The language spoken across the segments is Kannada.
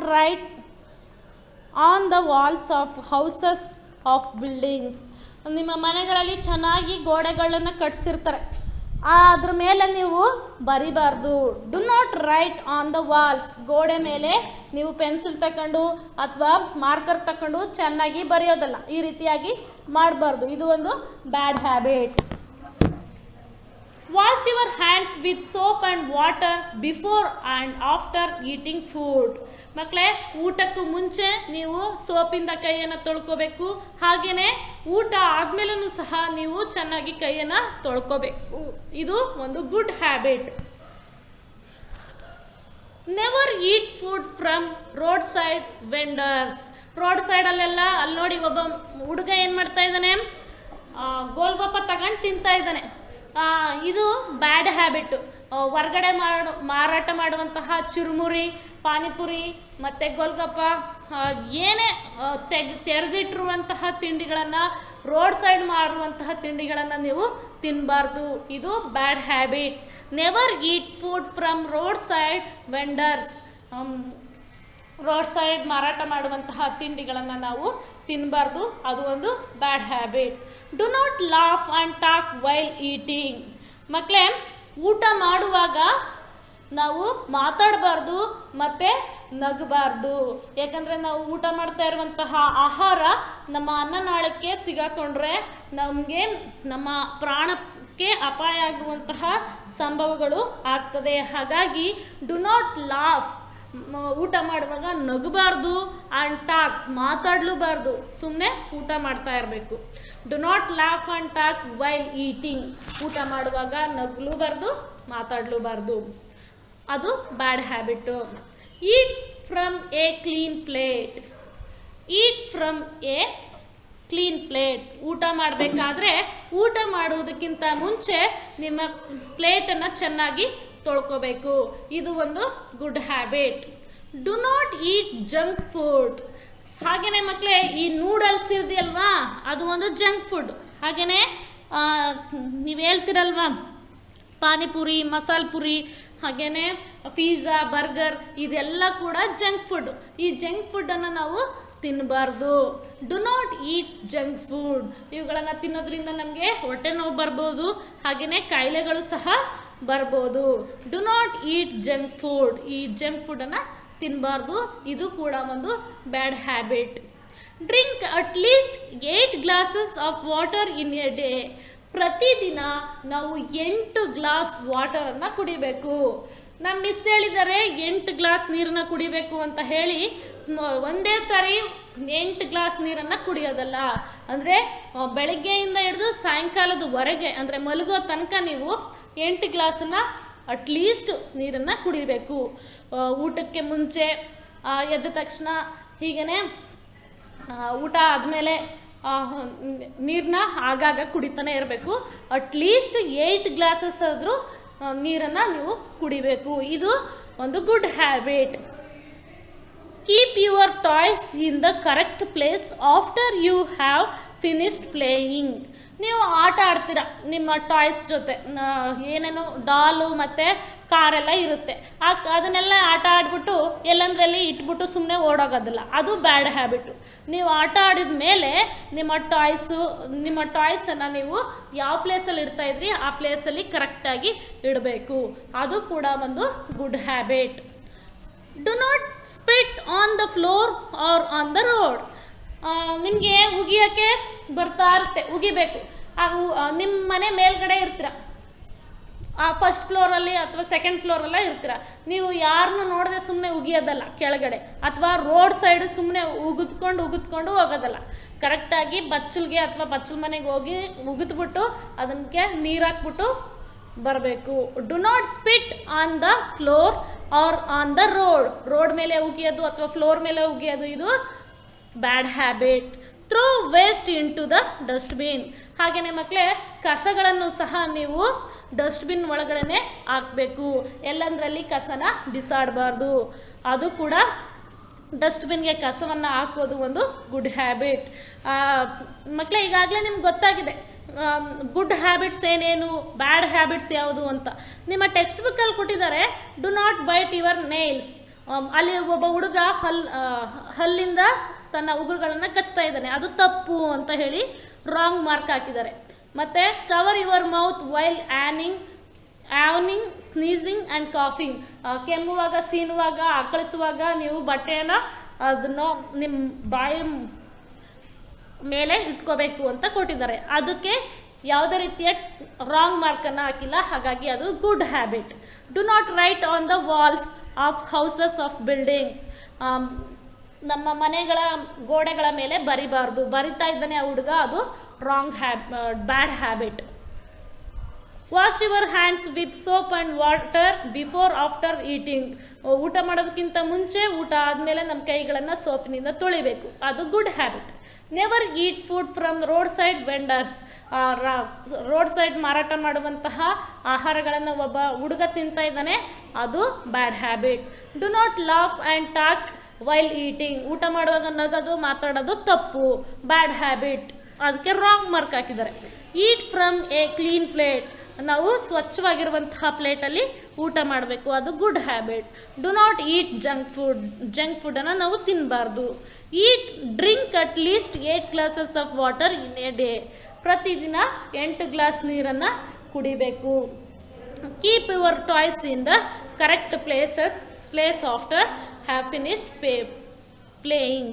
write on the walls of houses of buildings. ನಿಮ್ಮ ಮನೆಗಳಲ್ಲಿ ಚೆನ್ನಾಗಿ ಗೋಡೆಗಳನ್ನು ಕಟ್ಟಿಸಿರ್ತಾರೆ, ಅದ್ರ ಮೇಲೆ ನೀವು ಬರಿಬಾರ್ದು. Do not write on the walls. ಗೋಡೆ ಮೇಲೆ ನೀವು ಪೆನ್ಸಿಲ್ ತಗೊಂಡು ಅಥವಾ ಮಾರ್ಕರ್ ತಗೊಂಡು ಚೆನ್ನಾಗಿ ಬರೆಯೋದಲ್ಲ, ಈ ರೀತಿಯಾಗಿ ಮಾಡಬಾರ್ದು. ಇದು ಒಂದು bad habit. Wash your hands with soap and water before and after eating food. ಮಕ್ಕಳೇ, ಊಟಕ್ಕೂ ಮುಂಚೆ ನೀವು ಸೋಪಿಂದ ಕೈಯನ್ನು ತೊಳ್ಕೊಬೇಕು, ಹಾಗೆಯೇ ಊಟ ಆದಮೇಲೂ ಸಹ ನೀವು ಚೆನ್ನಾಗಿ ಕೈಯನ್ನು ತೊಳ್ಕೊಬೇಕು. ಇದು ಒಂದು good habit. Never eat food from road side vendors. Road ಸೈಡಲ್ಲೆಲ್ಲ ಅಲ್ಲಿ ನೋಡಿ, ಒಬ್ಬ ಹುಡುಗ ಏನು ಮಾಡ್ತಾ ಇದ್ದಾನೆ, ಗೋಲ್ಗಪ್ಪ ತಗೊಂಡು ತಿಂತಾ ಇದ್ದಾನೆ. ಇದು ಬ್ಯಾಡ್ ಹ್ಯಾಬಿಟ್ಟು. ಹೊರಗಡೆ ಮಾರಾಟ ಮಾಡುವಂತಹ ಚುರುಮುರಿ, ಪಾನಿಪುರಿ ಮತ್ತು ಗೋಲ್ಗಪ್ಪ, ಏನೇ ತೆರೆದಿಟ್ಟಿರುವಂತಹ ತಿಂಡಿಗಳನ್ನು, ರೋಡ್ ಸೈಡ್ ಮಾರುವಂತಹ ತಿಂಡಿಗಳನ್ನು ನೀವು ತಿನ್ನಬಾರ್ದು. ಇದು bad habit. Never eat food from road side vendors. Roadside ಮಾರಾಟ ಮಾಡುವಂತಹ ತಿಂಡಿಗಳನ್ನು ನಾವು ತಿನ್ನಬಾರ್ದು, ಅದು ಒಂದು bad habit. Do not laugh and talk while eating. ಮಕ್ಕಳೇ, ಊಟ ಮಾಡುವಾಗ ನಾವು ಮಾತಾಡಬಾರ್ದು ಮತ್ತು ನಗಬಾರ್ದು. ಯಾಕಂದರೆ ನಾವು ಊಟ ಮಾಡ್ತಾ ಇರುವಂತಹ ಆಹಾರ ನಮ್ಮ ಅನ್ನನಾಳಕ್ಕೆ ಸಿಗಾಕೊಂಡ್ರೆ ನಮಗೆ ನಮ್ಮ ಪ್ರಾಣಕ್ಕೆ ಅಪಾಯ ಆಗುವಂತಹ ಸಂಭವಗಳು ಆಗ್ತದೆ. ಹಾಗಾಗಿ ಡು ನಾಟ್ ಲಾಫ್. ಊಟ ಮಾಡುವಾಗ ನಗಬಾರ್ದು. ಆ್ಯಂಡ್ ಟಾಕ್, ಮಾತಾಡಲೂಬಾರ್ದು, ಸುಮ್ಮನೆ ಊಟ ಮಾಡ್ತಾ ಇರಬೇಕು. Do not laugh and talk while eating. ಊಟ ಮಾಡುವಾಗ ನಗಲೂಬಾರ್ದು, ಮಾತಾಡಲೂಬಾರ್ದು, ಅದು bad habit. Eat from a clean plate. Eat from a clean plate. ಊಟ ಮಾಡಬೇಕಾದ್ರೆ ಊಟ ಮಾಡುವುದಕ್ಕಿಂತ ಮುಂಚೆ ನಿಮ್ಮ ಪ್ಲೇಟನ್ನು ಚೆನ್ನಾಗಿ ತೊಳ್ಕೊಬೇಕು. ಇದು ಒಂದು good habit. Do not eat junk food. ಹಾಗೆಯೇ ಮಕ್ಕಳೇ, ಈ ನೂಡಲ್ಸ್ ಇದೆಯಲ್ವಾ, ಅದು ಒಂದು ಜಂಕ್ ಫುಡ್. ಹಾಗೆಯೇ ನೀವು ಹೇಳ್ತಿರಲ್ವಾ, ಪಾನಿಪುರಿ, ಮಸಾಲೆ ಪುರಿ, ಹಾಗೆಯೇ ಪಿಜ್ಜಾ, ಬರ್ಗರ್, ಇದೆಲ್ಲ ಕೂಡ ಜಂಕ್ ಫುಡ್. ಈ ಜಂಕ್ ಫುಡ್ಡನ್ನು ನಾವು ತಿನ್ನಬಾರ್ದು. Do not eat junk food. ಇವುಗಳನ್ನು ತಿನ್ನೋದ್ರಿಂದ ನಮಗೆ ಹೊಟ್ಟೆ ನೋವು ಬರ್ಬೋದು, ಹಾಗೆಯೇ ಕಾಯಿಲೆಗಳು ಸಹ ಬರ್ಬೋದು. Do not eat junk food. ಈ ಜಂಕ್ ಫುಡ್ಡನ್ನು ತಿನ್ನಬಾರ್ದು, ಇದು ಕೂಡ ಒಂದು bad habit. Drink at least 8 glasses of water in a day. ಪ್ರತಿದಿನ ನಾವು 8 ಗ್ಲಾಸ್ ವಾಟರನ್ನು ಕುಡಿಬೇಕು. ನಮ್ಮ ಮಿಸ್ ಹೇಳಿದ್ದಾರೆ 8 ಗ್ಲಾಸ್ ನೀರನ್ನು ಕುಡಿಬೇಕು ಅಂತ ಹೇಳಿ, ಒಂದೇ ಸಾರಿ 8 ಗ್ಲಾಸ್ ನೀರನ್ನು ಕುಡಿಯೋದಲ್ಲ. ಅಂದರೆ ಬೆಳಗ್ಗೆಯಿಂದ ಹಿಡಿದು ಸಾಯಂಕಾಲದವರೆಗೆ, ಅಂದರೆ ಮಲಗೋ ತನಕ ನೀವು 8 ಗ್ಲಾಸನ್ನು ಅಟ್ಲೀಸ್ಟ್ ನೀರನ್ನು ಕುಡಿಬೇಕು. ಊಟಕ್ಕೆ ಮುಂಚೆ, ಎದ್ದ ತಕ್ಷಣ, ಹೀಗೇ ಊಟ ಆದಮೇಲೆ ನೀರನ್ನ ಆಗಾಗ ಕುಡಿತಾನೆ ಇರಬೇಕು. ಅಟ್ಲೀಸ್ಟ್ 8 ಗ್ಲಾಸಸ್ ಆದರೂ ನೀರನ್ನು ನೀವು ಕುಡಿಬೇಕು. ಇದು ಒಂದು good habit. Keep your toys in the correct place after you have finished playing. ನೀವು ಆಟ ಆಡ್ತೀರ ನಿಮ್ಮ ಟಾಯ್ಸ್ ಜೊತೆ, ಏನೇನು ಡಾಲು ಮತ್ತು ಕಾರೆಲ್ಲ ಇರುತ್ತೆ, ಅದನ್ನೆಲ್ಲ ಆಟ ಆಡಿಬಿಟ್ಟು ಎಲ್ಲಂದ್ರಲ್ಲಿ ಇಟ್ಬಿಟ್ಟು ಸುಮ್ಮನೆ ಓಡೋಗೋದಿಲ್ಲ, ಅದು ಬ್ಯಾಡ್ ಹ್ಯಾಬಿಟ್ಟು. ನೀವು ಆಟ ಆಡಿದ ಮೇಲೆ ನಿಮ್ಮ ಟಾಯ್ಸನ್ನು ನೀವು ಯಾವ ಪ್ಲೇಸಲ್ಲಿ ಇಡ್ತಾಯಿದ್ರಿ ಆ ಪ್ಲೇಸಲ್ಲಿ ಕರೆಕ್ಟಾಗಿ ಇಡಬೇಕು. ಅದು ಕೂಡ ಒಂದು good habit. Do not spit on the floor or on the road. ನಿಮಗೆ ಉಗಿಯೋಕ್ಕೆ ಬರ್ತಾ ಇರುತ್ತೆ, ಉಗಿಬೇಕು. ನಿಮ್ಮ ಮನೆ ಮೇಲ್ಗಡೆ ಇರ್ತೀರ, ಫಸ್ಟ್ ಫ್ಲೋರಲ್ಲಿ ಅಥವಾ ಸೆಕೆಂಡ್ ಫ್ಲೋರಲ್ಲ ಇರ್ತೀರ, ನೀವು ಯಾರನ್ನೂ ನೋಡದೆ ಸುಮ್ಮನೆ ಉಗಿಯೋದಲ್ಲ ಕೆಳಗಡೆ, ಅಥವಾ ರೋಡ್ ಸೈಡು ಸುಮ್ಮನೆ ಉಗಿದ್ಕೊಂಡು ಹೋಗೋದಲ್ಲ. ಕರೆಕ್ಟಾಗಿ ಬಚ್ಚಲ್ಗೆ ಅಥವಾ ಬಚ್ಚಲ ಮನೆಗೆ ಹೋಗಿ ಉಗಿದ್ಬಿಟ್ಟು ಅದಕ್ಕೆ ನೀರು ಹಾಕ್ಬಿಟ್ಟು ಬರಬೇಕು. Do not spit on the floor or on the road ಮೇಲೆ ಉಗಿಯೋದು ಅಥವಾ ಫ್ಲೋರ್ ಮೇಲೆ ಉಗಿಯೋದು, ಇದು bad habit. Throw waste into the dustbin. ಹಾಗೆಯೇ ಮಕ್ಕಳೇ, ಕಸಗಳನ್ನು ಸಹ ನೀವು ಡಸ್ಟ್ಬಿನ್ ಒಳಗಡೆ ಹಾಕಬೇಕು. ಎಲ್ಲಂದ್ರಲ್ಲಿ ಕಸನ ಬಿಸಾಡಬಾರ್ದು. ಅದು ಕೂಡ ಡಸ್ಟ್ಬಿನ್ಗೆ ಕಸವನ್ನು ಹಾಕೋದು ಒಂದು ಗುಡ್ ಹ್ಯಾಬಿಟ್. ಮಕ್ಕಳೇ, ಈಗಾಗಲೇ ನಿಮ್ಗೆ ಗೊತ್ತಾಗಿದೆ ಗುಡ್ ಹ್ಯಾಬಿಟ್ಸ್ ಏನೇನು, ಬ್ಯಾಡ್ ಹ್ಯಾಬಿಟ್ಸ್ ಯಾವುದು ಅಂತ. ನಿಮ್ಮ ಟೆಕ್ಸ್ಟ್ ಬುಕ್ಕಲ್ಲಿ ಕೊಟ್ಟಿದ್ದಾರೆ, do not bite your nails. ಅಲ್ಲಿ ಒಬ್ಬ ಹುಡುಗ ಹಲ್ಲಿಂದ ತನ್ನ ಉಗುರುಗಳನ್ನು ಕಚ್ತಾ ಇದ್ದಾನೆ, ಅದು ತಪ್ಪು ಅಂತ ಹೇಳಿ ರಾಂಗ್ ಮಾರ್ಕ್ ಹಾಕಿದ್ದಾರೆ. ಮತ್ತು cover your mouth while yawning sneezing and coughing, ಕೆಮ್ಮುವಾಗ, ಸೀನುವಾಗ, ಆಕಳಿಸುವಾಗ ನೀವು ಬಟ್ಟೆಯನ್ನು ಅದನ್ನು ನಿಮ್ಮ ಬಾಯಿ ಮೇಲೆ ಇಟ್ಕೋಬೇಕು ಅಂತ ಕೊಟ್ಟಿದ್ದಾರೆ. ಅದಕ್ಕೆ ಯಾವುದೇ ರೀತಿಯ ರಾಂಗ್ ಮಾರ್ಕನ್ನು ಹಾಕಿಲ್ಲ, ಹಾಗಾಗಿ ಅದು good habit. Do not write on the walls of houses of buildings, ನಮ್ಮ ಮನೆಗಳ ಗೋಡೆಗಳ ಮೇಲೆ ಬರಿತಾ ಇದ್ದಾನೆ ಆ ಹುಡುಗ, ಅದು wrong bad habit. Wash your hands with soap and water before after eating, ಊಟ ಮಾಡೋದಕ್ಕಿಂತ ಮುಂಚೆ, ಊಟ ಆದಮೇಲೆ ನಮ್ಮ ಕೈಗಳನ್ನು ಸೋಪಿನಿಂದ ತೊಳಿಬೇಕು, ಅದು good habit. Never eat food from road side vendors, roadside ಮಾರಾಟ ಮಾಡುವಂತಹ ಆಹಾರಗಳನ್ನು ಒಬ್ಬ ಹುಡುಗ ತಿಂತಾ ಇದ್ದಾನೆ, ಅದು bad habit. Do not laugh and talk while eating, ಊಟ ಮಾಡುವಾಗ ನಗೋದು ಮಾತಾಡೋದು ತಪ್ಪು, ಬ್ಯಾಡ್ ಹ್ಯಾಬಿಟ್, ಅದಕ್ಕೆ ರಾಂಗ್ ಮಾರ್ಕ್ ಹಾಕಿದ್ದಾರೆ. Eat from a clean plate, ನಾವು ಸ್ವಚ್ಛವಾಗಿರುವಂತಹ ಪ್ಲೇಟಲ್ಲಿ ಊಟ ಮಾಡಬೇಕು, ಅದು good habit. Do not eat junk ಫುಡ್ಡನ್ನು ನಾವು ತಿನ್ನಬಾರ್ದು. Drink at least 8 glasses of water in a day, ಪ್ರತಿದಿನ 8 ಗ್ಲಾಸ್ ನೀರನ್ನು ಕುಡಿಬೇಕು. Keep your toys in the correct place after have finished playing,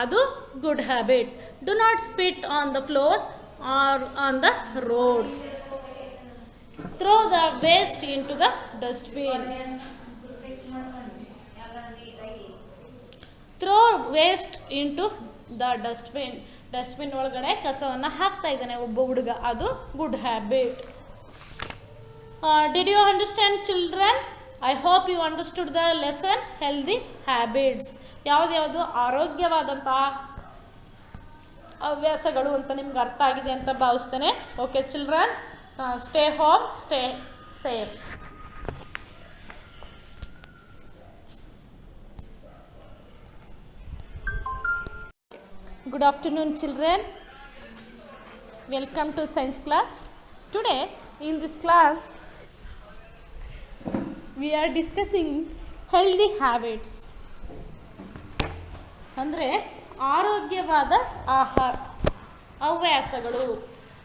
ಅದು good habit. Do not spit on the floor or on the road. Throw the waste into the dustbin. Throw waste into the dustbin ಒಳಗಡೆ ಕಸವನ್ನು ಹಾಕ್ತಾ ಇದ್ದಾನೆ ಒಬ್ಬ ಹುಡುಗ, ಅದು good habit. Did you understand children? I hope you understood the lesson healthy habits. ಯಾವ್ದು ಆರೋಗ್ಯವಾದಂತಹ ಹವ್ಯಾಸಗಳು ಅಂತ ನಿಮ್ಗೆ ಅರ್ಥ ಆಗಿದೆ ಅಂತ ಭಾವಿಸ್ತೇನೆ. Okay children, stay home, stay safe. Good afternoon children, welcome to science class. Today in this class we are discussing healthy habits. ಅಂದರೆ ಆರೋಗ್ಯವಾದ ಆಹಾರ ಹವ್ಯಾಸಗಳು.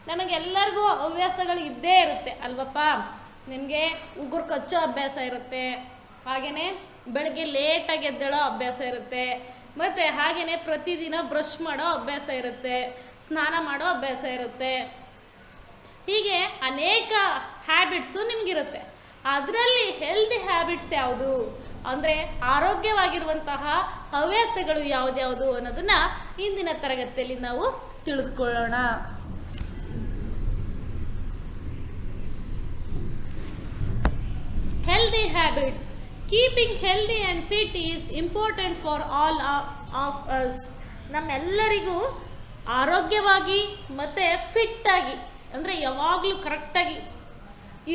ನಮಗೆಲ್ಲರಿಗೂ ಹವ್ಯಾಸಗಳು ಇದ್ದೇ ಇರುತ್ತೆ ಅಲ್ವಪ್ಪ. ನಿಮಗೆ ಉಗುರು ಕಚ್ಚೋ ಅಭ್ಯಾಸ ಇರುತ್ತೆ, ಹಾಗೆಯೇ ಬೆಳಗ್ಗೆ ಲೇಟಾಗಿ ಎದ್ದೇಳೋ ಅಭ್ಯಾಸ ಇರುತ್ತೆ, ಮತ್ತು ಹಾಗೆಯೇ ಪ್ರತಿದಿನ ಬ್ರಷ್ ಮಾಡೋ ಅಭ್ಯಾಸ ಇರುತ್ತೆ, ಸ್ನಾನ ಮಾಡೋ ಅಭ್ಯಾಸ ಇರುತ್ತೆ, ಹೀಗೆ ಅನೇಕ ಹ್ಯಾಬಿಟ್ಸು ನಿಮಗಿರುತ್ತೆ. ಅದರಲ್ಲಿ ಹೆಲ್ದಿ ಹ್ಯಾಬಿಟ್ಸ್ ಯಾವುದು ಅಂದರೆ ಆರೋಗ್ಯವಾಗಿರುವಂತಹ ಹವ್ಯಾಸಗಳು ಯಾವುದ್ಯಾವುದು ಅನ್ನೋದನ್ನು ಇಂದಿನ ತರಗತಿಯಲ್ಲಿ ನಾವು ತಿಳಿದುಕೊಳ್ಳೋಣ. Healthy habits. Keeping healthy and fit is important for all of us. ನಮ್ಮೆಲ್ಲರಿಗೂ ಆರೋಗ್ಯವಾಗಿ ಮತ್ತು ಫಿಟ್ಟಾಗಿ ಅಂದರೆ ಯಾವಾಗಲೂ ಕರೆಕ್ಟಾಗಿ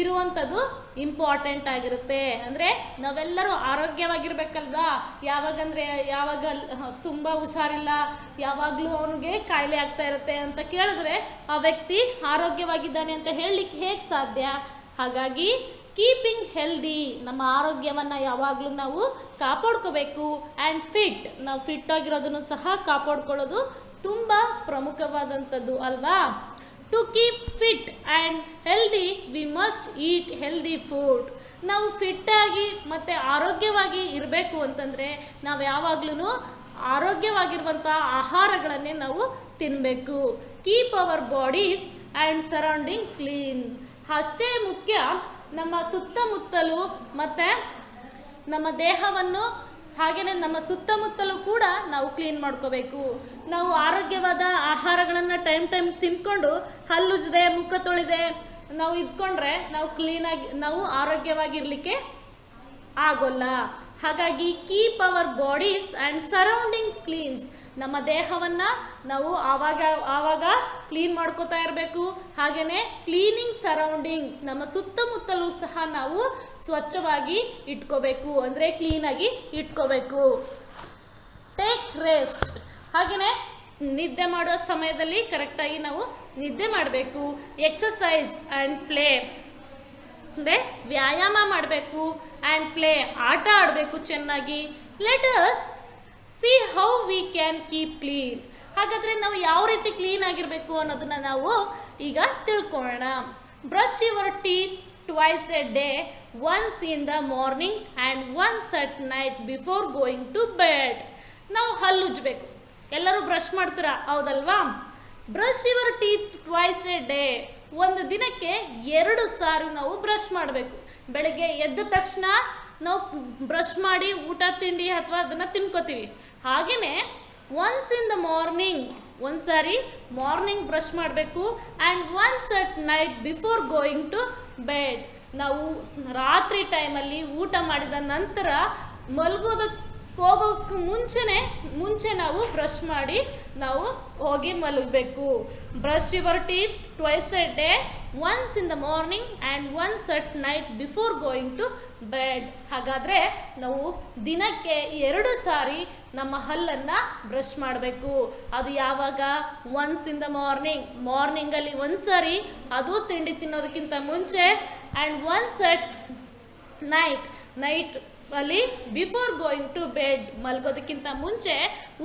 ಇರುವಂಥದ್ದು ಇಂಪಾರ್ಟೆಂಟ್ ಆಗಿರುತ್ತೆ. ಅಂದರೆ ನಾವೆಲ್ಲರೂ ಆರೋಗ್ಯವಾಗಿರ್ಬೇಕಲ್ವಾ. ಯಾವಾಗ ತುಂಬ ಹುಷಾರಿಲ್ಲ, ಯಾವಾಗಲೂ ಅವನಿಗೆ ಕಾಯಿಲೆ ಆಗ್ತಾ ಇರುತ್ತೆ ಅಂತ ಕೇಳಿದ್ರೆ ಆ ವ್ಯಕ್ತಿ ಆರೋಗ್ಯವಾಗಿದ್ದಾನೆ ಅಂತ ಹೇಳಲಿಕ್ಕೆ ಹೇಗೆ ಸಾಧ್ಯ? ಹಾಗಾಗಿ ಕೀಪಿಂಗ್ ಹೆಲ್ದಿ, ನಮ್ಮ ಆರೋಗ್ಯವನ್ನು ಯಾವಾಗಲೂ ನಾವು ಕಾಪಾಡ್ಕೋಬೇಕು. ಆ್ಯಂಡ್ ಫಿಟ್, ನಾವು ಫಿಟ್ ಆಗಿರೋದನ್ನು ಸಹ ಕಾಪಾಡ್ಕೊಳ್ಳೋದು ತುಂಬ ಪ್ರಮುಖವಾದಂಥದ್ದು ಅಲ್ವಾ. To keep fit and healthy we must eat healthy food. ನಾವು ಫಿಟ್ಟಾಗಿ ಮತ್ತು ಆರೋಗ್ಯವಾಗಿ ಇರಬೇಕು ಅಂತಂದರೆ ನಾವು ಯಾವಾಗಲೂ ಆರೋಗ್ಯವಾಗಿರುವಂಥ ಆಹಾರಗಳನ್ನೇ ನಾವು ತಿನ್ನಬೇಕು. Keep our bodies and surrounding clean. ಅಷ್ಟೇ ಮುಖ್ಯ, ನಮ್ಮ ಸುತ್ತಮುತ್ತಲು ಮತ್ತು ನಮ್ಮ ದೇಹವನ್ನು ಹಾಗೆಯೇ ನಮ್ಮ ಸುತ್ತಮುತ್ತಲೂ ಕೂಡ ನಾವು ಕ್ಲೀನ್ ಮಾಡ್ಕೋಬೇಕು. ನಾವು ಆರೋಗ್ಯವಾದ ಆಹಾರಗಳನ್ನು ಟೈಮ್ ತಿಂದ್ಕೊಂಡು ಹಲ್ಲುಜ್ಜದೆ ಮುಖ ತೊಳೆದೆ ನಾವು ಇದ್ಕೊಂಡ್ರೆ ನಾವು ಆರೋಗ್ಯವಾಗಿರಲಿಕ್ಕೆ ಆಗೋಲ್ಲ. ಹಾಗಾಗಿ keep our bodies and surroundings cleanse. ನಮ್ಮ ದೇಹವನ್ನು ನಾವು ಆವಾಗ ಕ್ಲೀನ್ ಮಾಡ್ಕೋತಾ ಇರಬೇಕು. ಹಾಗೆಯೇ ಕ್ಲೀನಿಂಗ್ ಸರೌಂಡಿಂಗ್, ನಮ್ಮ ಸುತ್ತಮುತ್ತಲೂ ಸಹ ನಾವು ಸ್ವಚ್ಛವಾಗಿ ಇಟ್ಕೋಬೇಕು, ಅಂದರೆ ಕ್ಲೀನಾಗಿ ಇಟ್ಕೋಬೇಕು. Take rest. ಹಾಗೆಯೇ ನಿದ್ದೆ ಮಾಡೋ ಸಮಯದಲ್ಲಿ ಕರೆಕ್ಟಾಗಿ ನಾವು ನಿದ್ದೆ ಮಾಡಬೇಕು. Exercise and play. ಅಂದರೆ ವ್ಯಾಯಾಮ ಮಾಡಬೇಕು ಆ್ಯಂಡ್ ಪ್ಲೇ, ಆಟ ಆಡಬೇಕು ಚೆನ್ನಾಗಿ. Let us see how we can keep clean. ಹಾಗಾದರೆ ನಾವು ಯಾವ ರೀತಿ ಕ್ಲೀನ್ ಆಗಿರಬೇಕು ಅನ್ನೋದನ್ನು ನಾವು ಈಗ ತಿಳ್ಕೊಳ್ಳೋಣ. Brush your teeth twice a day, once in the morning and once at night before going to bed. ನಾವು ಹಲ್ಲು ಉಜ್ಜಬೇಕು. ಎಲ್ಲರೂ ಬ್ರಷ್ ಮಾಡ್ತೀರಾ, ಹೌದಲ್ವಾ? Brush your teeth twice a day, ಒಂದು ದಿನಕ್ಕೆ 2 ಸಾರಿ ನಾವು ಬ್ರಷ್ ಮಾಡಬೇಕು. ಬೆಳಗ್ಗೆ ಎದ್ದ ತಕ್ಷಣ ನಾವು ಬ್ರಷ್ ಮಾಡಿ ಊಟ ತಿಂಡಿ ಅಥವಾ ಅದನ್ನು ತಿನ್ಕೋತೀವಿ. ಹಾಗೆಯೇ ಒನ್ಸ್ ಇನ್ ದ ಮಾರ್ನಿಂಗ್, ಒಂದು ಸಾರಿ ಮಾರ್ನಿಂಗ್ ಬ್ರಷ್ ಮಾಡಬೇಕು and once at night before going to bed. ನಾವು ರಾತ್ರಿ ಟೈಮಲ್ಲಿ ಊಟ ಮಾಡಿದ ನಂತರ ಹೋಗೋಕ್ಕೆ ಮುಂಚೆ ನಾವು ಬ್ರಷ್ ಮಾಡಿ ನಾವು ಹೋಗಿ ಮಲಗಬೇಕು. Brush your teeth twice a day, once in the morning and once at night before going to bed. ಹಾಗಾದರೆ ನಾವು ದಿನಕ್ಕೆ 2 ಸಾರಿ ನಮ್ಮ ಹಲ್ಲನ್ನು ಬ್ರಷ್ ಮಾಡಬೇಕು. ಅದು ಯಾವಾಗ? ಒನ್ಸ್ ಇನ್ ದ ಮಾರ್ನಿಂಗಲ್ಲಿ 1 ಸಾರಿ, ಅದು ತಿಂಡಿ ತಿನ್ನೋದಕ್ಕಿಂತ ಮುಂಚೆ, ಆ್ಯಂಡ್ ಒನ್ಸ್ ಅಟ್ ನೈಟ್ ಅಲ್ಲಿ ಬಿಫೋರ್ ಗೋಯಿಂಗ್ ಟು ಬೆಡ್, ಮಲ್ಗೋದಕ್ಕಿಂತ ಮುಂಚೆ,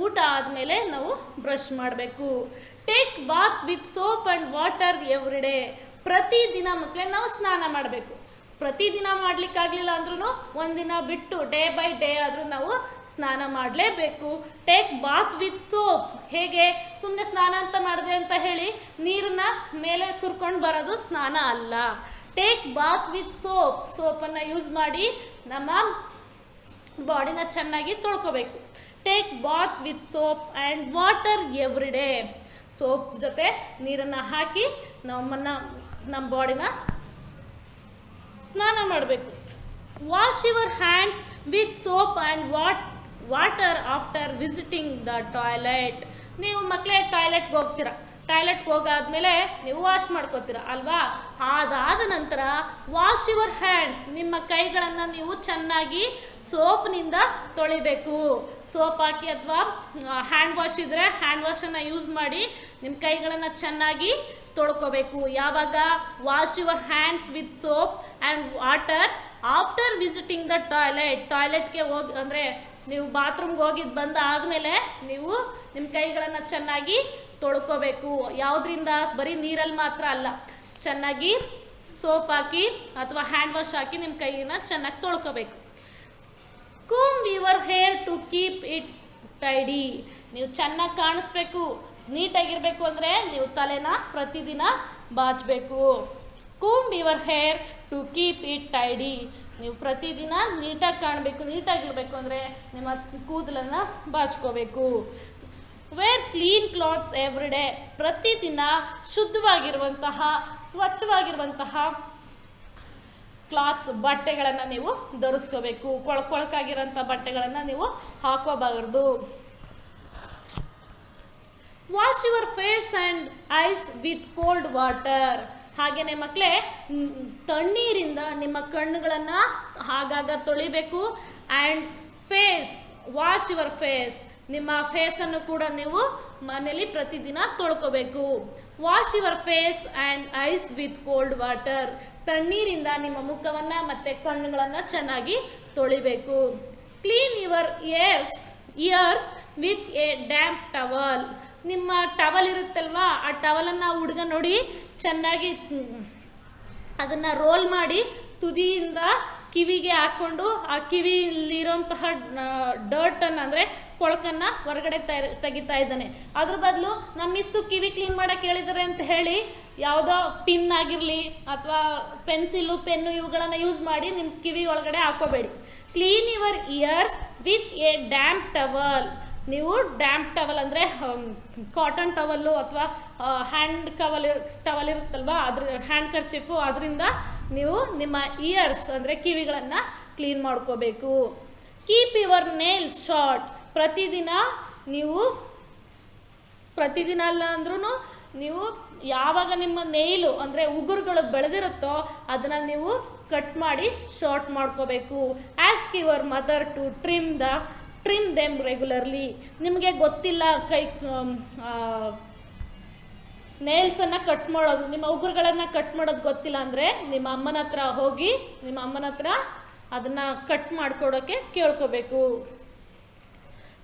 ಊಟ ಆದಮೇಲೆ ನಾವು ಬ್ರಷ್ ಮಾಡಬೇಕು. Take bath with soap and water every day. ಪ್ರತಿದಿನ ಮಕ್ಕಳೇ ನಾವು ಸ್ನಾನ ಮಾಡಬೇಕು. ಪ್ರತಿದಿನ ಮಾಡಲಿಕ್ಕಾಗಲಿಲ್ಲ ಅಂದ್ರೂ ಒಂದಿನ ಬಿಟ್ಟು ಡೇ ಬೈ ಡೇ ಆದರೂ ನಾವು ಸ್ನಾನ ಮಾಡಲೇಬೇಕು. Take bath with soap. ಹೇಗೆ? ಸುಮ್ಮನೆ ಸ್ನಾನ ಅಂತ ಮಾಡಿದೆ ಅಂತ ಹೇಳಿ ನೀರನ್ನ ಮೇಲೆ ಸುರ್ಕೊಂಡು ಬರೋದು ಸ್ನಾನ ಅಲ್ಲ. ಟೇಕ್ ಬಾತ್ ವಿತ್ ಸೋಪನ್ನು ಯೂಸ್ ಮಾಡಿ ನಮ್ಮ ಬಾಡಿನ ಚೆನ್ನಾಗಿ ತೊಳ್ಕೊಬೇಕು. Take bath with soap and water every day. Soap ಜೊತೆ ನೀರನ್ನು ಹಾಕಿ ನಮ್ಮ ಬಾಡಿನ ಸ್ನಾನ ಮಾಡಬೇಕು. Wash your hands with soap and water after visiting the toilet. ನೀವು ಮಕ್ಕಳೇ ಟಾಯ್ಲೆಟ್ಗೆ ಹೋಗ್ತೀರಾ, ಟಾಯ್ಲೆಟ್ಗೆ ಹೋಗಾದ್ಮೇಲೆ ನೀವು ವಾಶ್ ಮಾಡ್ಕೋತೀರ ಅಲ್ವಾ? ಅದಾದ ನಂತರ ವಾಶ್ ಯುವರ್ ಹ್ಯಾಂಡ್ಸ್, ನಿಮ್ಮ ಕೈಗಳನ್ನು ನೀವು ಚೆನ್ನಾಗಿ ಸೋಪ್ನಿಂದ ತೊಳಿಬೇಕು. ಸೋಪ್ ಹಾಕಿ ಅಥವಾ ಹ್ಯಾಂಡ್ ವಾಶ್ ಇದ್ದರೆ ಹ್ಯಾಂಡ್ ವಾಶನ್ನು ಯೂಸ್ ಮಾಡಿ ನಿಮ್ಮ ಕೈಗಳನ್ನು ಚೆನ್ನಾಗಿ ತೊಳ್ಕೊಬೇಕು. ಯಾವಾಗ? Wash your hands with soap and water after visiting the ಟಾಯ್ಲೆಟ್ಗೆ ಹೋಗಿ, ಅಂದರೆ ನೀವು ಬಾತ್ರೂಮ್ಗೆ ಹೋಗಿದ್ದು ಬಂದಾದಮೇಲೆ ನೀವು ನಿಮ್ಮ ಕೈಗಳನ್ನು ಚೆನ್ನಾಗಿ ತೊಳ್ಕೊಬೇಕು. ಯಾವುದರಿಂದ? ಬರೀ ನೀರಲ್ಲಿ ಮಾತ್ರ ಅಲ್ಲ, ಚೆನ್ನಾಗಿ ಸೋಪ್ ಹಾಕಿ ಅಥವಾ ಹ್ಯಾಂಡ್ ವಾಶ್ ಹಾಕಿ ನಿಮ್ಮ ಕೈಯನ್ನು ಚೆನ್ನಾಗಿ ತೊಳ್ಕೊಬೇಕು. Comb your hair to keep it tidy. ನೀವು ಚೆನ್ನಾಗಿ ಕಾಣಿಸ್ಬೇಕು, ನೀಟಾಗಿರಬೇಕು ಅಂದರೆ ನೀವು ತಲೆನ ಪ್ರತಿದಿನ ಬಾಚಬೇಕು. Comb your hair to keep it tidy. ನೀವು ಪ್ರತಿದಿನ ನೀಟಾಗಿ ಕಾಣಬೇಕು, ನೀಟಾಗಿರಬೇಕು ಅಂದರೆ ನಿಮ್ಮ ಕೂದಲನ್ನು ಬಾಚ್ಕೋಬೇಕು. Wear clean clothes every day. ಪ್ರತಿದಿನ ಶುದ್ಧವಾಗಿರುವಂತಹ ಸ್ವಚ್ಛವಾಗಿರುವಂತಹ ಕ್ಲಾತ್ಸ್ ಬಟ್ಟೆಗಳನ್ನು ನೀವು ಧರಿಸ್ಕೋಬೇಕು. ಕೊಳಕಾಗಿರೋಂಥ ಬಟ್ಟೆಗಳನ್ನು ನೀವು ಹಾಕೋಬಾರ್ದು. Wash your face and eyes with cold water. ಹಾಗೆಯೇ ಮಕ್ಕಳೇ, ತಣ್ಣೀರಿಂದ ನಿಮ್ಮ ಕಣ್ಣುಗಳನ್ನು ಆಗಾಗ ತೊಳಿಬೇಕು. ಆ್ಯಂಡ್ ವಾಶ್ ಯುವರ್ ಫೇಸ್, ನಿಮ್ಮ ಫೇಸನ್ನು ಕೂಡ ನೀವು ಮನೇಲಿ ಪ್ರತಿದಿನ ತೊಳ್ಕೋಬೇಕು. Wash your face and eyes with cold water. ತಣ್ಣೀರಿಂದ ನಿಮ್ಮ ಮುಖವನ್ನು ಮತ್ತು ಕಣ್ಣುಗಳನ್ನು ಚೆನ್ನಾಗಿ ತೊಳಿಬೇಕು. Clean your ears with a damp towel. ನಿಮ್ಮ ಟವಲ್ ಇರುತ್ತಲ್ವಾ, ಆ ಟವಲನ್ನು ಹುಡುಗ ನೋಡಿ ಚೆನ್ನಾಗಿ ಅದನ್ನು ರೋಲ್ ಮಾಡಿ ತುದಿಯಿಂದ ಕಿವಿಗೆ ಹಾಕ್ಕೊಂಡು ಆ ಕಿವಿಯಲ್ಲಿರೋಂತಹ ಡರ್ಟನ್ನು ಅಂದರೆ ಕೊಳಕನ್ನು ಹೊರಗಡೆ ತೆಗಿತಾ ಇದ್ದಾನೆ. ಅದ್ರ ಬದಲು ನಮ್ಮ ಮಿಸ್ಸು ಕಿವಿ ಕ್ಲೀನ್ ಮಾಡೋಕ್ಕೆ ಹೇಳಿದ್ದಾರೆ ಅಂತ ಹೇಳಿ ಯಾವುದೋ ಪಿನ್ ಆಗಿರಲಿ ಅಥವಾ ಪೆನ್ಸಿಲು ಪೆನ್ನು ಇವುಗಳನ್ನು ಯೂಸ್ ಮಾಡಿ ನಿಮ್ಮ ಕಿವಿ ಒಳಗಡೆ ಹಾಕೋಬೇಡಿ. Clean your ears with a damp towel. ನೀವು ಡ್ಯಾಂಪ್ ಟವಲ್ ಅಂದರೆ ಕಾಟನ್ ಟವಲ್ಲು ಅಥವಾ ಹ್ಯಾಂಡ್ ಟವಲ್ ಇರುತ್ತಲ್ವ, ಹ್ಯಾಂಡ್ ಕರ್ಚಿಪ್ಪು, ಅದರಿಂದ ನೀವು ನಿಮ್ಮ ಇಯರ್ಸ್ ಅಂದರೆ ಕಿವಿಗಳನ್ನು ಕ್ಲೀನ್ ಮಾಡ್ಕೋಬೇಕು. Keep your nails short. ಪ್ರತಿದಿನ ಅಲ್ಲ ಅಂದ್ರೂ ನೀವು ಯಾವಾಗ ನಿಮ್ಮ ನೇಯ್ಲು ಅಂದರೆ ಉಗುರುಗಳು ಬೆಳೆದಿರುತ್ತೋ ಅದನ್ನು ನೀವು ಕಟ್ ಮಾಡಿ ಶಾರ್ಟ್ ಮಾಡ್ಕೋಬೇಕು. Ask your mother to trim them regularly. ನಿಮಗೆ ಗೊತ್ತಿಲ್ಲ ನೇಲ್ಸನ್ನು ಕಟ್ ಮಾಡೋದು, ನಿಮ್ಮ ಉಗುರುಗಳನ್ನು ಕಟ್ ಮಾಡೋದು ಗೊತ್ತಿಲ್ಲ ಅಂದರೆ ನಿಮ್ಮ ಅಮ್ಮನ ಹತ್ರ ಹೋಗಿ ನಿಮ್ಮ ಅಮ್ಮನ ಹತ್ರ ಅದನ್ನು ಕಟ್ ಮಾಡಿಕೊಡೋಕ್ಕೆ ಕೇಳ್ಕೋಬೇಕು.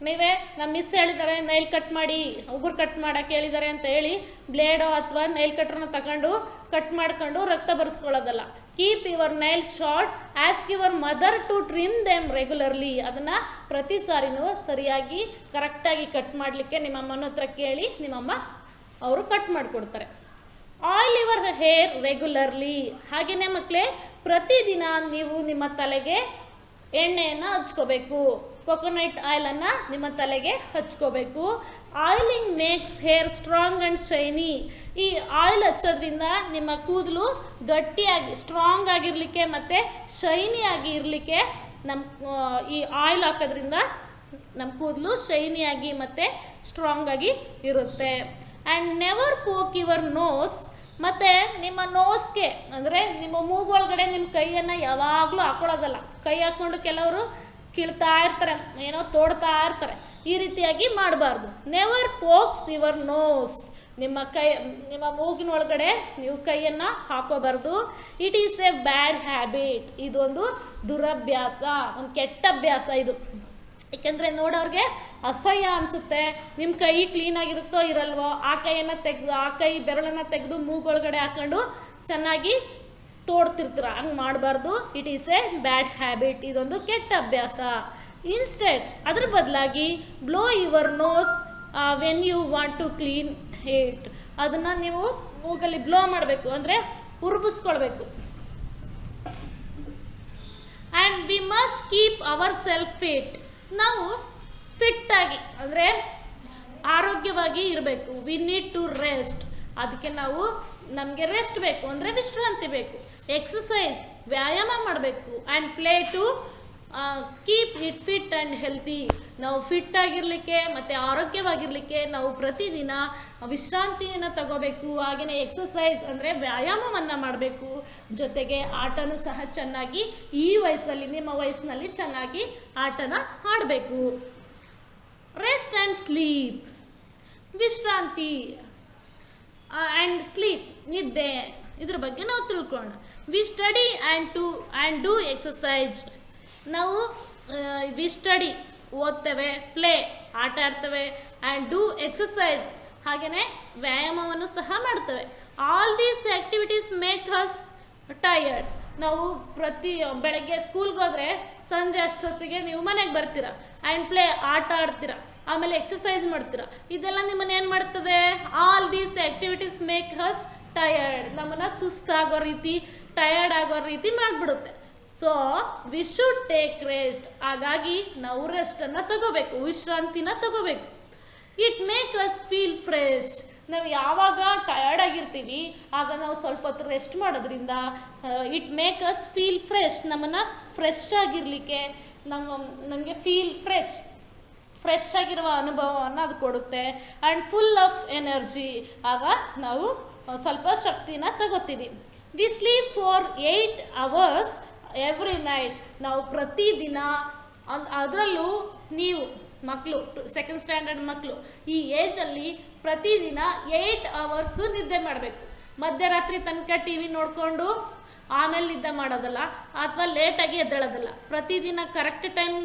ನೀವೇ ನಮ್ಮ ಮಿಸ್ ಹೇಳಿದ್ದಾರೆ ನೈಲ್ ಕಟ್ ಮಾಡಿ, ಉಗುರು ಕಟ್ ಮಾಡೋಕ್ಕೆ ಹೇಳಿದ್ದಾರೆ ಅಂತ ಹೇಳಿ ಬ್ಲೇಡೋ ಅಥವಾ ನೈಲ್ ಕಟ್ರನ್ನ ತಗೊಂಡು ಕಟ್ ಮಾಡ್ಕೊಂಡು ರಕ್ತ ಬರೆಸ್ಕೊಳ್ಳೋದಲ್ಲ. Keep your nail short, ask your mother to trim them regularly. ಅದನ್ನು ಪ್ರತಿ ಸಾರಿನೂ ಸರಿಯಾಗಿ ಕರೆಕ್ಟಾಗಿ ಕಟ್ ಮಾಡಲಿಕ್ಕೆ ನಿಮ್ಮ ಅಮ್ಮನ ಹತ್ರ ಕೇಳಿ ನಿಮ್ಮಮ್ಮ ಅವರು ಕಟ್ ಮಾಡಿಕೊಡ್ತಾರೆ. Oil your hair regularly. ಹಾಗೆಯೇ ಮಕ್ಕಳೇ, ಪ್ರತಿದಿನ ನೀವು ನಿಮ್ಮ ತಲೆಗೆ ಎಣ್ಣೆಯನ್ನು ಹಚ್ಕೋಬೇಕು. ಕೊಕೊನಟ್ ಆಯಿಲನ್ನು ನಿಮ್ಮ ತಲೆಗೆ ಹಚ್ಕೋಬೇಕು. Oiling makes hair strong and shiny. ಈ ಆಯಿಲ್ ಹಚ್ಚೋದ್ರಿಂದ ನಿಮ್ಮ ಕೂದಲು ಗಟ್ಟಿಯಾಗಿ ಸ್ಟ್ರಾಂಗ್ ಆಗಿರಲಿಕ್ಕೆ ಮತ್ತು ಶೈನಿ ಆಗಿ ಇರಲಿಕ್ಕೆ ಈ ಆಯಿಲ್ ಹಾಕೋದ್ರಿಂದ ನಮ್ಮ ಕೂದಲು ಶೈನಿಯಾಗಿ ಮತ್ತು ಸ್ಟ್ರಾಂಗ್ ಆಗಿ ಇರುತ್ತೆ. And never poke your nose. ಮತ್ತು ನಿಮ್ಮ ನೋಸ್ಗೆ ಅಂದರೆ ನಿಮ್ಮ ಮೂಗೊಳಗಡೆ ನಿಮ್ಮ ಕೈಯನ್ನು ಯಾವಾಗಲೂ ಹಾಕೊಳ್ಳೋದಲ್ಲ. ಕೈ ಹಾಕ್ಕೊಂಡು ಕೆಲವರು ಕೀಳ್ತಾ ಇರ್ತಾರೆ, ಏನೋ ತೋಡ್ತಾ ಇರ್ತಾರೆ. ಈ ರೀತಿಯಾಗಿ ಮಾಡಬಾರ್ದು. Never pokes your nose. ನಿಮ್ಮ ಮೂಗಿನೊಳಗಡೆ ನೀವು ಕೈಯನ್ನು ಹಾಕೋಬಾರ್ದು. It is a bad habit. ಇದೊಂದು ದುರಭ್ಯಾಸ, ಒಂದು ಕೆಟ್ಟ ಅಭ್ಯಾಸ ಇದು. ಏಕೆಂದರೆ ನೋಡೋರಿಗೆ ಅಸಹ್ಯ ಅನಿಸುತ್ತೆ. ನಿಮ್ಮ ಕೈ ಕ್ಲೀನಾಗಿರುತ್ತೋ ಇರಲ್ವೋ, ಆ ಕೈಯನ್ನು ತೆಗೆದು ಆ ಕೈ ಬೆರಳನ್ನು ತೆಗೆದು ಮೂಗೊಳಗಡೆ ಹಾಕೊಂಡು ಚೆನ್ನಾಗಿ ತೋಡ್ತಿರ್ತೀರ. ಹಂಗೆ ಮಾಡಬಾರ್ದು. It is a bad habit. ಇದೊಂದು ಕೆಟ್ಟ ಅಭ್ಯಾಸ. ಇನ್ಸ್ಟೆಡ್ ಅದ್ರ ಬದಲಾಗಿ blow your nose when you want to clean it. ಅದನ್ನು ನೀವು ಮೂಗಲ್ಲಿ ಬ್ಲೋ ಮಾಡಬೇಕು, ಅಂದರೆ ಉರುಬಿಸ್ಕೊಳ್ಬೇಕು. And we must keep our self fit. ನಾವು ಫಿಟ್ಟಾಗಿ ಅಂದರೆ ಆರೋಗ್ಯವಾಗಿ ಇರಬೇಕು. We need to rest. ಅದಕ್ಕೆ ನಮಗೆ ರೆಸ್ಟ್ ಬೇಕು, ಅಂದರೆ ವಿಶ್ರಾಂತಿ ಬೇಕು. ಎಕ್ಸಸೈಸ್, ವ್ಯಾಯಾಮ ಮಾಡಬೇಕು. And play to keep it fit and healthy. ನಾವು ಫಿಟ್ಟಾಗಿರಲಿಕ್ಕೆ ಮತ್ತು ಆರೋಗ್ಯವಾಗಿರಲಿಕ್ಕೆ ನಾವು ಪ್ರತಿದಿನ ವಿಶ್ರಾಂತಿಯನ್ನು ತಗೋಬೇಕು. ಹಾಗೆಯೇ ಎಕ್ಸಸೈಸ್ ಅಂದರೆ ವ್ಯಾಯಾಮವನ್ನು ಮಾಡಬೇಕು. ಜೊತೆಗೆ ಆಟನೂ ಸಹ ಚೆನ್ನಾಗಿ ಈ ವಯಸ್ಸಲ್ಲಿ, ನಿಮ್ಮ ವಯಸ್ಸಿನಲ್ಲಿ ಚೆನ್ನಾಗಿ ಆಟನ ಆಡಬೇಕು. Rest and sleep. ವಿಶ್ರಾಂತಿ ಆ್ಯಂಡ್ ಸ್ಲೀಪ್, ನಿದ್ದೆ, ಇದ್ರ ಬಗ್ಗೆ ನಾವು ತಿಳ್ಕೊಳ್ಳೋಣ. We study and do exercise. ನಾವು ವಿ ಸ್ಟಡಿ ಓದ್ತೇವೆ, ಪ್ಲೇ ಆಟ ಆಡ್ತೇವೆ, ಆ್ಯಂಡ್ ಡೂ ಎಕ್ಸಸೈಸ್ ಹಾಗೆಯೇ ವ್ಯಾಯಾಮವನ್ನು ಸಹ ಮಾಡ್ತೇವೆ. All these activities make us tired. ನಾವು ಬೆಳಗ್ಗೆ ಸ್ಕೂಲ್ಗೆ ಹೋದರೆ ಸಂಜೆ ಅಷ್ಟೊತ್ತಿಗೆ ನೀವು ಮನೆಗೆ ಬರ್ತೀರ. ಆ್ಯಂಡ್ ಪ್ಲೇ ಆಟ ಆಡ್ತೀರ, ಆಮೇಲೆ ಎಕ್ಸಸೈಸ್ ಮಾಡ್ತೀರಾ. ಇದೆಲ್ಲ ನಿಮ್ಮನ್ನು ಏನು ಮಾಡ್ತದೆ? All these activities make us tired. ನಮ್ಮನ್ನು ಸುಸ್ತಾಗೋ ರೀತಿ, ಟಯರ್ಡ್ ಆಗೋ ರೀತಿ ಮಾಡಿಬಿಡುತ್ತೆ. So we should take rest. ಹಾಗಾಗಿ ನಾವು ರೆಸ್ಟನ್ನು ತಗೋಬೇಕು, ವಿಶ್ರಾಂತಿನ ತಗೋಬೇಕು. It make us feel fresh. ನಾವು ಯಾವಾಗ ಟಯರ್ಡ್ ಆಗಿರ್ತೀವಿ ಆಗ ನಾವು ಸ್ವಲ್ಪ ಹೊತ್ತು ರೆಸ್ಟ್ ಮಾಡೋದ್ರಿಂದ it make us feel fresh. ನಮ್ಮನ್ನು ಫ್ರೆಶ್ ಆಗಿರಲಿಕ್ಕೆ ನಮಗೆ ಫೀಲ್ ಫ್ರೆಶ್ ಆಗಿರುವ ಅನುಭವವನ್ನು ಅದು ಕೊಡುತ್ತೆ. And full of energy. ಆಗ ನಾವು ಸ್ವಲ್ಪ ಶಕ್ತಿನ ತಗೋತೀವಿ. We sleep for 8 hours every night. ನಾವು ಪ್ರತಿದಿನ, ಅದರಲ್ಲೂ ನೀವು ಮಕ್ಕಳು, 2nd ಸ್ಟ್ಯಾಂಡರ್ಡ್ ಮಕ್ಕಳು, ಈ ಏಜಲ್ಲಿ ಪ್ರತಿದಿನ 8 hours ನಿದ್ದೆ ಮಾಡಬೇಕು. ಮಧ್ಯರಾತ್ರಿ ತನಕ ಟಿ ವಿ ನೋಡಿಕೊಂಡು ಆಮೇಲೆ ನಿದ್ದೆ ಮಾಡೋದಲ್ಲ, ಅಥವಾ ಲೇಟಾಗಿ ಎದ್ದೇಳೋದಲ್ಲ. ಪ್ರತಿದಿನ ಕರೆಕ್ಟ್ ಟೈಮ್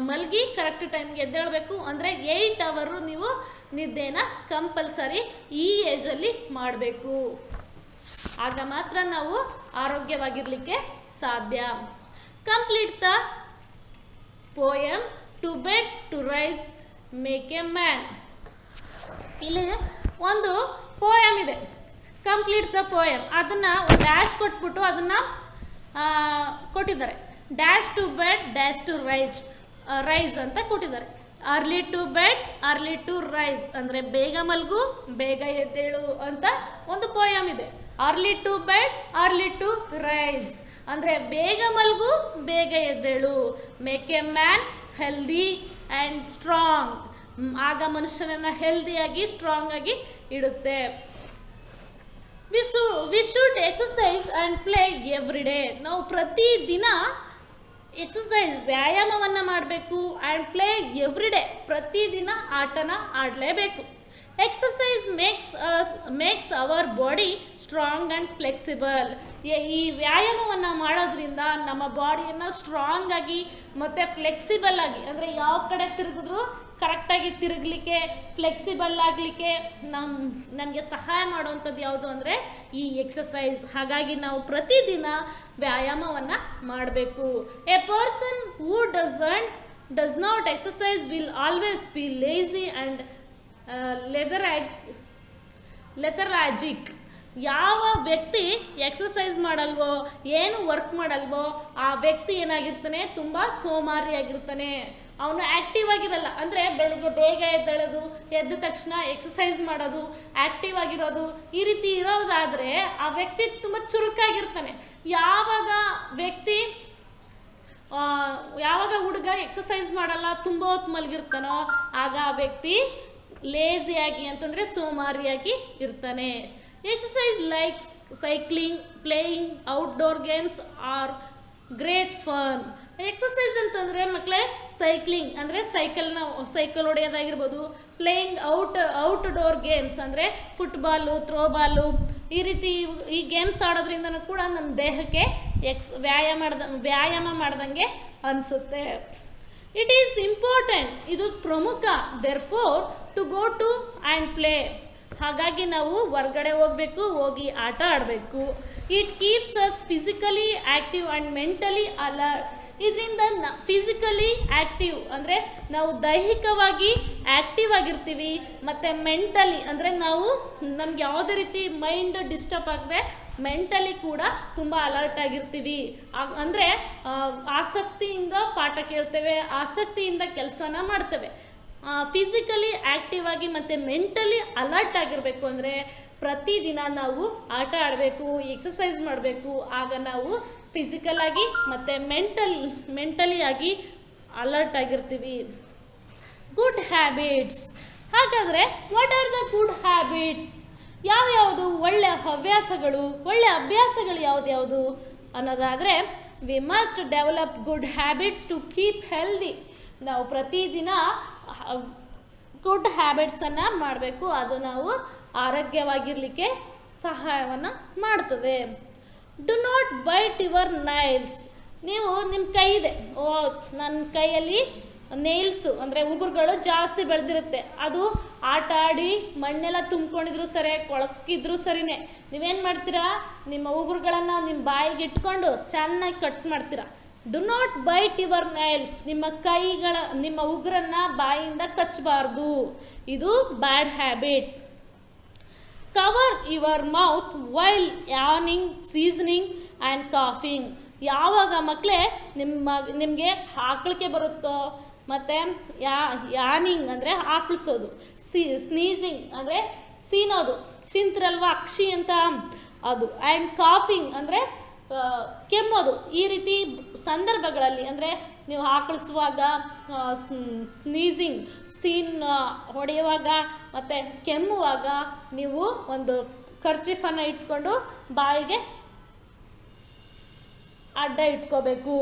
ಮಲಗಿ ಕರೆಕ್ಟ್ ಟೈಮ್ಗೆ ಎದ್ದೇಳಬೇಕು. ಅಂದರೆ 8 hours ನೀವು ನಿದ್ದೆನ ಕಂಪಲ್ಸರಿ ಈ ಏಜಲ್ಲಿ ಮಾಡಬೇಕು. ಆಗ ಮಾತ್ರ ನಾವು ಆರೋಗ್ಯವಾಗಿರಲಿಕ್ಕೆ ಸಾಧ್ಯ. Complete the poem to bed to rise make a man. ಇಲ್ಲಿ ಒಂದು ಪೋಯಮ್ ಇದೆ, ಕಂಪ್ಲೀಟ್ ದ ಪೋಯಮ್. ಅದನ್ನು ಡ್ಯಾಶ್ ಕೊಟ್ಬಿಟ್ಟು ಅದನ್ನು ಕೊಟ್ಟಿದ್ದಾರೆ. Dash to bed dash to rise ಅಂತ ಕೊಟ್ಟಿದ್ದಾರೆ. Early to bed early to rise ಅಂದರೆ ಬೇಗ ಮಲಗು ಬೇಗ ಎದ್ದೇಳು ಅಂತ ಒಂದು ಪೋಯಮ್ ಇದೆ. Early to bed early to rise ಅಂದರೆ ಬೇಗ ಮಲಗು ಬೇಗ ಎದ್ದೇಳು. Make a man healthy and strong. ಆಗ ಮನುಷ್ಯನನ್ನು ಹೆಲ್ದಿಯಾಗಿ ಸ್ಟ್ರಾಂಗ್ ಆಗಿ ಇಡುತ್ತೆ. We should exercise and play every day. ನಾವು ಪ್ರತಿದಿನ ಎಕ್ಸಸೈಸ್ ವ್ಯಾಯಾಮವನ್ನು ಮಾಡಬೇಕು. ಆ್ಯಂಡ್ ಪ್ಲೇ ಎವ್ರಿ ಡೇ, ಪ್ರತಿದಿನ ಆಟನ ಆಡಲೇಬೇಕು. Exercise makes our body strong and flexible. ಈ ವ್ಯಾಯಾಮವನ್ನು ಮಾಡೋದ್ರಿಂದ ನಮ್ಮ ಬಾಡಿಯನ್ನು ಸ್ಟ್ರಾಂಗ್ ಆಗಿ ಮತ್ತು ಫ್ಲೆಕ್ಸಿಬಲ್ ಆಗಿ, ಅಂದರೆ ಯಾವ ಕಡೆ ತಿರುಗಿದ್ರೂ ಕರೆಕ್ಟಾಗಿ ತಿರುಗಲಿಕ್ಕೆ, ಫ್ಲೆಕ್ಸಿಬಲ್ ಆಗಲಿಕ್ಕೆ ನಮಗೆ ಸಹಾಯ ಮಾಡುವಂಥದ್ದು ಯಾವುದು ಅಂದರೆ ಈ ಎಕ್ಸಸೈಸ್. ಹಾಗಾಗಿ ನಾವು ಪ್ರತಿದಿನ ವ್ಯಾಯಾಮವನ್ನು ಮಾಡಬೇಕು. A person who does not exercise will always be lazy and lethargic. ಯಾವ ವ್ಯಕ್ತಿ ಎಕ್ಸಸೈಸ್ ಮಾಡಲ್ವೋ, ಏನು ವರ್ಕ್ ಮಾಡಲ್ವೋ, ಆ ವ್ಯಕ್ತಿ ಏನಾಗಿರ್ತಾನೆ, ತುಂಬ ಸೋಮಾರಿಯಾಗಿರ್ತಾನೆ. ಅವನು ಆ್ಯಕ್ಟಿವ್ ಆಗಿರಲ್ಲ. ಅಂದರೆ ಬೆಳಗ್ಗೆ ಬೇಗ ಎದ್ದ ತಕ್ಷಣ ಎಕ್ಸಸೈಸ್ ಮಾಡೋದು, ಆ್ಯಕ್ಟಿವ್ ಆಗಿರೋದು, ಈ ರೀತಿ ಇರೋದಾದರೆ ಆ ವ್ಯಕ್ತಿ ತುಂಬ ಚುರುಕಾಗಿರ್ತಾನೆ. ಯಾವಾಗ ಹುಡುಗ ಎಕ್ಸಸೈಸ್ ಮಾಡಲ್ಲ, ತುಂಬ ಹೊತ್ತು ಮಲಗಿರ್ತಾನೋ, ಆಗ ಆ ವ್ಯಕ್ತಿ ಲೇಜಿಯಾಗಿ ಅಂತಂದರೆ ಸೋಮಾರಿಯಾಗಿ ಇರ್ತಾನೆ. Exercise like cycling, playing outdoor games R great fun. Exercise ಅಂತಂದರೆ ಮಕ್ಕಳೇ ಸೈಕ್ಲಿಂಗ್ ಅಂದರೆ ಸೈಕಲ್ ಹೊಡೆಯೋದಾಗಿರ್ಬೋದು, ಪ್ಲೇಯಿಂಗ್ ಔಟ್ಡೋರ್ ಗೇಮ್ಸ್ ಅಂದರೆ ಫುಟ್ಬಾಲು, ಥ್ರೋಬಾಲು, ಈ ರೀತಿ ಈ ಗೇಮ್ಸ್ ಆಡೋದ್ರಿಂದನೂ ಕೂಡ ನಮ್ಮ ದೇಹಕ್ಕೆ ವ್ಯಾಯಾಮ ಮಾಡ್ದಂಗೆ ಅನಿಸುತ್ತೆ. ಇಟ್ ಈಸ್ ಇಂಪಾರ್ಟೆಂಟ್, ಇದು ಪ್ರಮುಖ, therefore to go to and play. ಹಾಗಾಗಿ ನಾವು ಹೊರ್ಗಡೆ ಹೋಗಿ ಆಟ ಆಡಬೇಕು. It keeps us physically active and mentally alert. ಇದರಿಂದ ಫಿಸಿಕಲಿ ಆ್ಯಕ್ಟಿವ್ ಅಂದರೆ ನಾವು ದೈಹಿಕವಾಗಿ ಆ್ಯಕ್ಟಿವ್ ಆಗಿರ್ತೀವಿ, ಮತ್ತು ಮೆಂಟಲಿ ಅಂದರೆ ನಮ್ಗೆ ಯಾವುದೇ ರೀತಿ ಮೈಂಡ್ ಡಿಸ್ಟರ್ಬ್ ಆಗದೆ ಮೆಂಟಲಿ ಕೂಡ ತುಂಬ ಅಲರ್ಟ್ ಆಗಿರ್ತೀವಿ. ಅಂದರೆ ಆಸಕ್ತಿಯಿಂದ ಪಾಠ ಕೇಳ್ತೇವೆ, ಆಸಕ್ತಿಯಿಂದ ಕೆಲಸನ ಮಾಡ್ತೇವೆ. ಫಿಸಿಕಲಿ ಆ್ಯಕ್ಟಿವ್ ಆಗಿ ಮತ್ತು ಮೆಂಟಲಿ ಅಲರ್ಟ್ ಆಗಿರಬೇಕು ಅಂದರೆ ಪ್ರತಿದಿನ ನಾವು ಆಟ ಆಡಬೇಕು, ಎಕ್ಸಸೈಸ್ ಮಾಡಬೇಕು. ಆಗ ನಾವು ಫಿಸಿಕಲ್ ಆಗಿ ಮತ್ತು ಮೆಂಟಲಿ ಆಗಿ ಅಲರ್ಟ್ ಆಗಿರ್ತೀವಿ. Good habits. ಹಾಗಾದರೆ what are the good habits? ಯಾವ್ಯಾವುದು ಒಳ್ಳೆಯ ಅಭ್ಯಾಸಗಳು ಯಾವ್ದು ಅನ್ನೋದಾದರೆ, we must develop good habits to keep healthy. ನಾವು ಪ್ರತಿದಿನ ಗುಡ್ ಹ್ಯಾಬಿಟ್ಸನ್ನು ಮಾಡಬೇಕು, ಅದು ನಾವು ಆರೋಗ್ಯವಾಗಿರಲಿಕ್ಕೆ ಸಹಾಯವನ್ನು ಮಾಡ್ತದೆ. Do not bite your nails. ನೀವು ನಿಮ್ಮ ಕೈ ಇದೆ, ನನ್ನ ಕೈಯಲ್ಲಿ ನೇಲ್ಸು ಅಂದರೆ ಉಗುರುಗಳು ಜಾಸ್ತಿ ಬೆಳೆದಿರುತ್ತೆ, ಅದು ಆಟ ಆಡಿ ಮಣ್ಣೆಲ್ಲ ತುಂಬ್ಕೊಂಡಿದ್ರು ಸರಿ, ಕೊಳಕಿದ್ರು ಸರಿನೇ, ನೀವೇನು ಮಾಡ್ತೀರಾ, ನಿಮ್ಮ ಉಗುರುಗಳನ್ನು ನಿಮ್ಮ ಬಾಯಿಗೆ ಇಟ್ಕೊಂಡು ಚೆನ್ನಾಗಿ ಕಟ್ ಮಾಡ್ತೀರಾ. Do not bite your nails. ನಿಮ್ಮ ಉಗುರನ್ನು ಬಾಯಿಯಿಂದ ಕಚ್ಚಬಾರ್ದು, ಇದು bad habit. Cover your mouth while yawning, sneezing and coughing. ಯಾವಾಗ ಮಕ್ಕಳೇ ನಿಮಗೆ ಹಾಕಳಿಕೆ ಬರುತ್ತೋ, ಮತ್ತು ಯಾನಿಂಗ್ ಅಂದರೆ ಹಾಕಳಿಸೋದು, ಸ್ನೀಸಿಂಗ್ ಅಂದರೆ ಸೀನೋದು, ಸಿಂತ್ರಲ್ವ ಅಕ್ಷಿ ಅಂತ ಅದು, ಆ್ಯಂಡ್ ಕಾಫಿಂಗ್ ಅಂದರೆ ಕೆಮ್ಮೋದು. ಈ ರೀತಿ ಸಂದರ್ಭಗಳಲ್ಲಿ ಅಂದರೆ ನೀವು ಹಾಕಳಿಸುವಾಗ, ಸ್ನೀಸಿಂಗ್ ಹೊಡೆಯುವಾಗ ಮತ್ತು ಕೆಮ್ಮುವಾಗ ನೀವು ಒಂದು ಕರ್ಚೀಫನ್ನು ಇಟ್ಕೊಂಡು ಬಾಯಿಗೆ ಅಡ್ಡ ಇಟ್ಕೋಬೇಕು.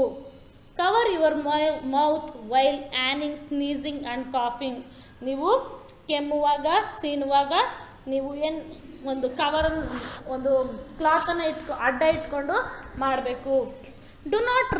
Cover your mouth while yawning, sneezing and coughing. ನೀವು ಕೆಮ್ಮುವಾಗ, ಸೀನುವಾಗ ನೀವು ಒಂದು ಕ್ಲಾತನ್ನು ಅಡ್ಡ ಇಟ್ಕೊಂಡು ಮಾಡಬೇಕು. Do not